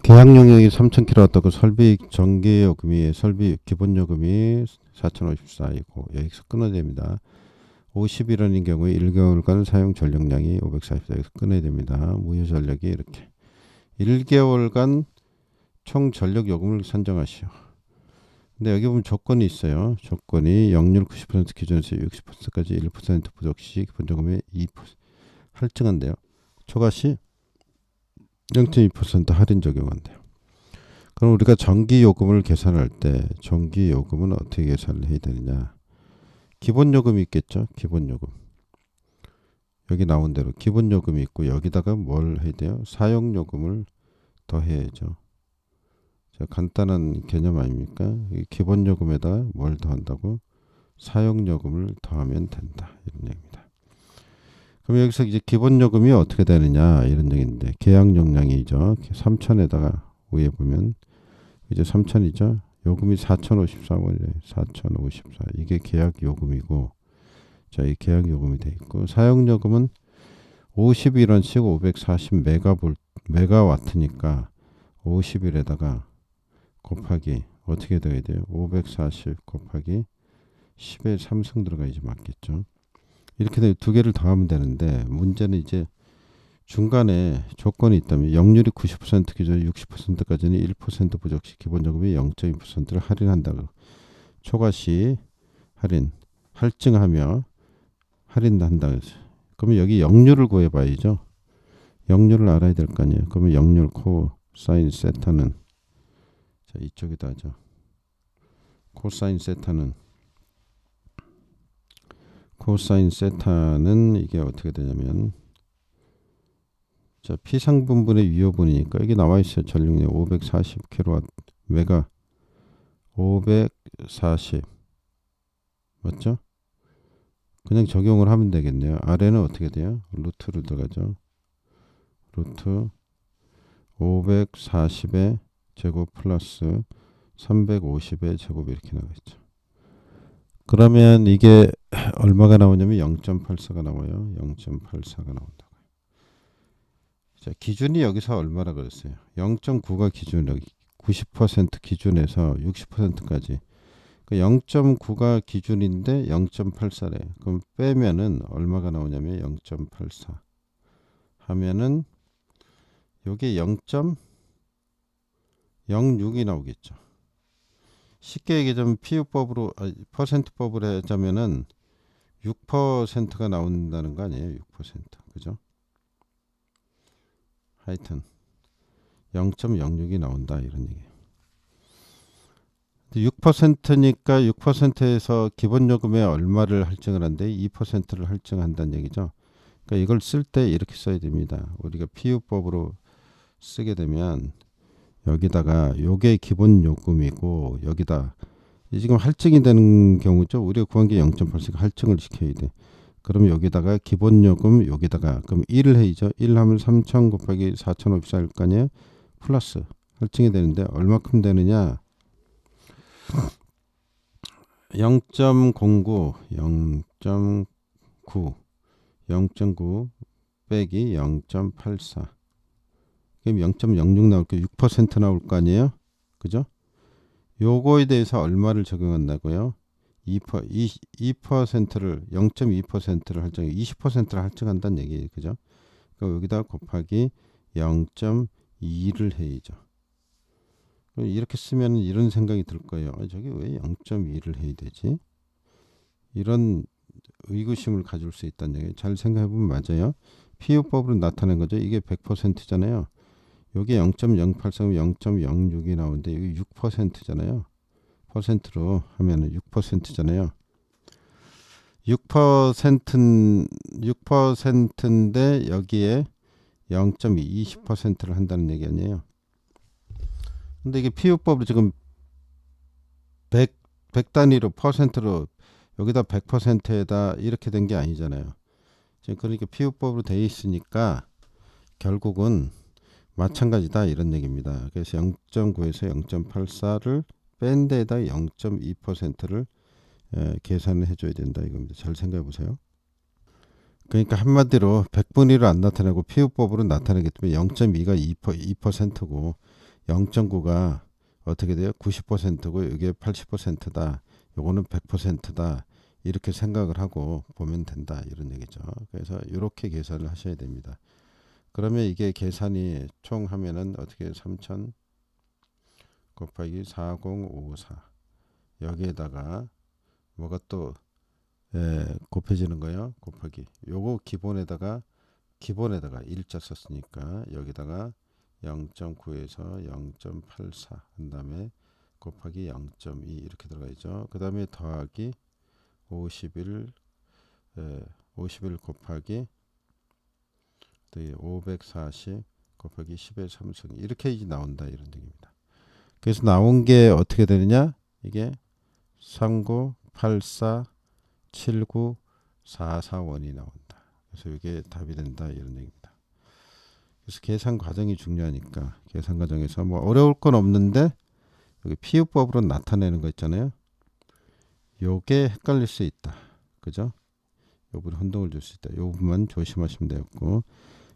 계약 용역이 3,000kW 설비 전기요금이 설비 기본요금이 4,054이고 여기서 끊어야 됩니다. 50일원인 경우에 1개월간 사용 전력량이 540다. 여기서 끊어야 됩니다. 무효 전력이 이렇게 1개월간 총 전력 요금을 산정하시오. 근데 여기 보면 조건이 있어요. 조건이 역률 90% 기준에서 60%까지 1% 부족 시 기본요금의 2% 할증한대요. 초과 시 0.2% 할인 적용한대요. 그럼 우리가 전기요금을 계산할 때 전기요금은 어떻게 계산을 해야 되느냐. 기본요금이 있겠죠. 기본요금. 여기 나온 대로 기본요금이 있고 여기다가 뭘 해야 돼요? 사용요금을 더해야죠. 자, 간단한 개념 아닙니까? 기본요금에다 뭘 더한다고? 사용요금을 더하면 된다. 이런 얘기입니다. 그럼 여기서 이제 기본요금이 어떻게 되느냐 이런 얘기인데 계약용량이죠. 3,000에다가 위에 보면 이제 3,000이죠. 요금이 4,054원이래요. 4,054. 이게 계약 요금이고, 자, 이 계약 요금이 돼 있고, 사용요금은 51원씩 540 메가와트니까 50일에다가 곱하기 어떻게 돼야 돼요? 540 곱하기 10에 3승 들어가야지 맞겠죠. 이렇게 되면 두 개를 더하면 되는데 문제는 이제 중간에 조건이 있다면 역률이 90% 기준 60%까지는 1% 부족 시 기본요금이 0.2%를 할인한다고. 초과시 할인, 할증하며 할인한다. 그러면 여기 역률을 구해봐야죠. 역률을 알아야 될 거 아니에요. 그러면 역률 코사인 세타는 자 이쪽에다 하죠. 코사인 세타는 이게 어떻게 되냐면 자, 피상분분의 위효분이니까 여기 나와 있어요. 전력량 540kW 메가 540 맞죠? 그냥 적용을 하면 되겠네요. 아래는 어떻게 돼요? 루트로 들어가죠. 루트 540의 제곱 플러스 350의 제곱 이렇게 나가있죠. 그러면 이게 얼마가 나오냐면 0.84가 나와요. 0.84가 나온다. 자, 기준이 여기서 얼마라 그랬어요? 0.9가 기준이라고 90% 기준에서 60%까지 0.9가 기준인데 0.84래. 그럼 빼면은 얼마가 나오냐면 0.84 하면은 요게 0.06이 나오겠죠. 쉽게 얘기하자면 피우법으로 퍼센트법으로 하자면은 6%가 나온다는 거 아니에요? 6%. 그죠? 하여튼 0.06이 나온다 이런 얘기예요. 6%니까 6%에서 기본요금에 얼마를 할증을 한대? 2%를 할증한다는 얘기죠. 그러니까 이걸 쓸 때 이렇게 써야 됩니다. 우리가 피우법으로 쓰게 되면 여기다가 요게 기본요금이고 여기다 지금 할증이 되는 경우죠. 우리가 구한 게 0.8씩 할증을 시켜야 돼. 그럼 여기다가 기본요금 여기다가 그럼 1을 해야죠. 1 하면 3,000 곱하기 4,504일 거 아니에요. 플러스 할증이 되는데 얼마큼 되느냐. 0.09 0.9 빼기 0.84 그럼 0.06 나올 게 6% 나올 거 아니에요. 그죠? 요거에 대해서 얼마를 적용한다고요? 2%를 0.2%를 할증 20%를 할증한다는 얘기예요. 그죠? 그러니까 여기다 곱하기 0.2를 해야죠. 이렇게 쓰면 이런 생각이 들 거예요. 저게 왜 0.2를 해야 되지? 이런 의구심을 가질 수 있다는 얘기예요. 잘 생각해보면 맞아요. 피우법으로 나타낸 거죠. 이게 100%잖아요. 여기 0.083, 0.06이 나오는데 여기 6%잖아요. 퍼센트로 하면은 6%잖아요. 6%인데 여기에 0.20%를 한다는 얘기 아니에요. 근데 이게 피우법으로 지금 100 단위로 퍼센트로 여기다 100%에다 이렇게 된 게 아니잖아요. 지금 그러니까 피우법으로 돼 있으니까 결국은 마찬가지다 이런 얘기입니다. 그래서 0.9에서 0.84를 뺀 데에다 0.2%를 계산을 해줘야 된다 이겁니다. 잘 생각해 보세요. 그러니까 한마디로 100분위로 안 나타나고 피우법으로 나타내기 때문에 0.2가 2%고 0.9가 어떻게 돼요? 90%고 이게 80%다. 요거는 100%다. 이렇게 생각을 하고 보면 된다. 이런 얘기죠. 그래서 이렇게 계산을 하셔야 됩니다. 그러면 이게 계산이 총 하면은 어떻게 3000 곱하기 4054 여기에다가 뭐가 또 곱해지는 거예요. 곱하기 요거 기본에다가 1자 썼으니까 여기다가 0.9에서 0.84 한 다음에 곱하기 0.2 이렇게 들어가죠. 그 다음에 더하기 51 곱하기 540 곱하기 10의 3승 이렇게 이제 나온다 이런 얘기입니다. 그래서 나온 게 어떻게 되느냐? 이게 39, 84, 79, 441이 나온다. 그래서 이게 답이 된다 이런 얘기입니다. 그래서 계산 과정이 중요하니까 계산 과정에서 뭐 어려울 건 없는데 여기 피우법으로 나타내는 거 있잖아요. 요게 헷갈릴 수 있다. 그죠? 요 부분 혼동을 줄 수 있다. 요 부분만 조심하시면 되겠고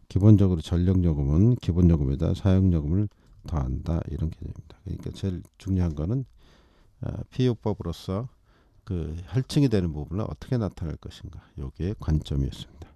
기본적으로 전력요금은 기본요금에다 사용요금을 더한다 이런 개념입니다. 그러니까 제일 중요한 거는 피우법으로서 그 할증이 되는 부분을 어떻게 나타낼 것인가. 요게 관점이었습니다.